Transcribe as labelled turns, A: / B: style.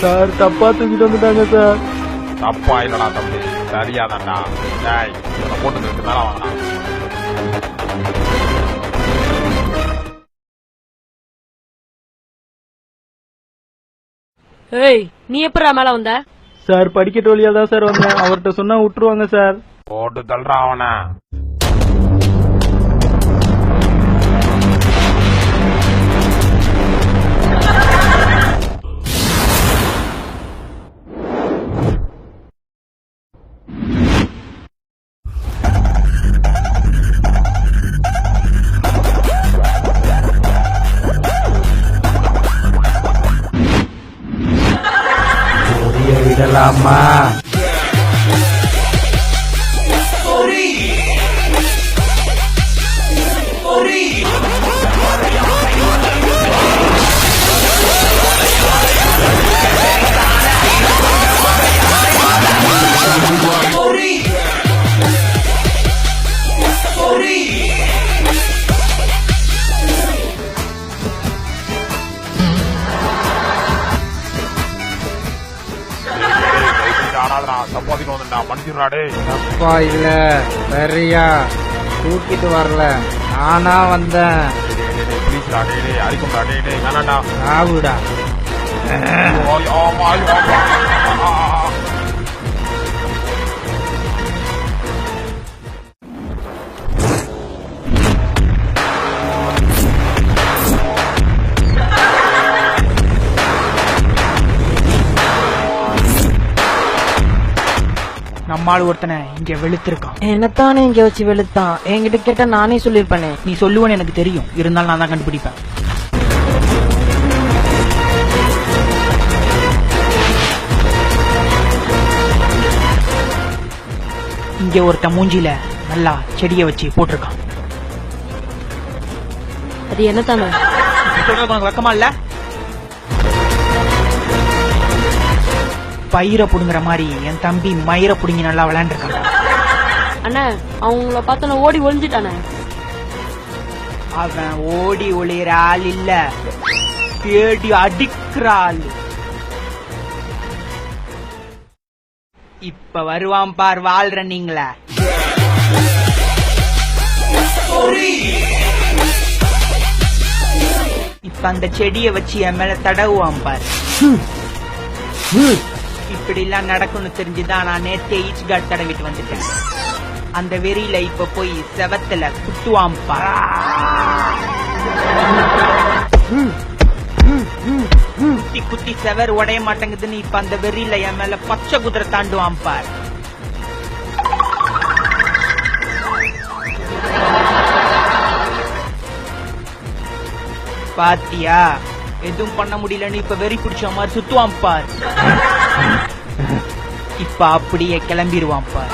A: Sir தப்பா தூக்கிட்டு வந்துட்டாங்க சார்.
B: தப்பா இல்லடா தம்பி, சரியாதான்டா. போட்டு நிறுத்து மேல வாங்கடா.
C: ஏய், நீ எப்படா மேல வந்த?
A: சார் படிக்கட்டு வழியா தான் சார் வந்தேன். அவர்கிட்ட சொன்னா விட்டுருவாங்க சார்.
B: போட்டு தள்ளுறா அவனை.
A: விடலாமா?
B: சப்பாத்திக்கு வந்துட்டா மன்னிச்சிடுறாடே.
A: அப்பா இல்ல சரியா தூக்கிட்டு வரல, நானா வந்தேன்.
B: பிளீஸ்டா டே அடிக்கும்டா டே வேணாண்டா.
A: ஆவுடா.
D: நம்மால் ஒருத்தனை இங்க வெளுத்திருக்கான்.
C: என்னத்தானே இங்க வச்சு வெளுத்தான்? என்கிட்ட கேட்டா நானே சொல்லிருப்பேனே.
D: நீ சொல்லுவேன்னு எனக்கு தெரியும், இருந்தாலும் நான் தான் கண்டுபிடிப்பேன். இங்க ஒருத்த மூஞ்சில நல்லா செடிய வச்சு போட்டிருக்கான்.
C: அது என்னத்தானே?
D: உனக்கு வெக்கமா இல்ல? பயிரை புடுங்குற மாதிரி என் தம்பி மயிரை புடுங்கி நல்லா விளையாண்டுருக்கான்.
C: அண்ணா, அவங்கள பார்த்து நான் ஓடி ஒளிஞ்சிட்டானே.
D: அவன் ஓடி ஒளிகிற ஆள் இல்ல, தேடி அடிக்கிற ஆள். இப்ப வருவான் பார் வால் ரன்னிங்ல. இப்ப அந்த செடிய வச்சு என் மேல தடவுவான் பார். இப்படி எல்லாம் நடக்கும்னு தெரிஞ்சுதான் நான் நேத்தே ஈச் கார்டு தடவிட்டு வந்துட்டேன். அந்த வெறியில இப்ப போய் செவத்துல குத்துவான் பார். குத்தி குத்தி செவர் உடைய மாட்டேங்குதுன்னு இப்ப அந்த வெறியில என் மேல பச்சை குதிரை தாண்டுவான் பார். பாத்தியா, எதுவும் பண்ண முடியலன்னு இப்ப வெறி பிடிச்ச மாதிரி சுத்துவான் பார். இப்ப அப்படியே கிளம்பிடுவான் பார்.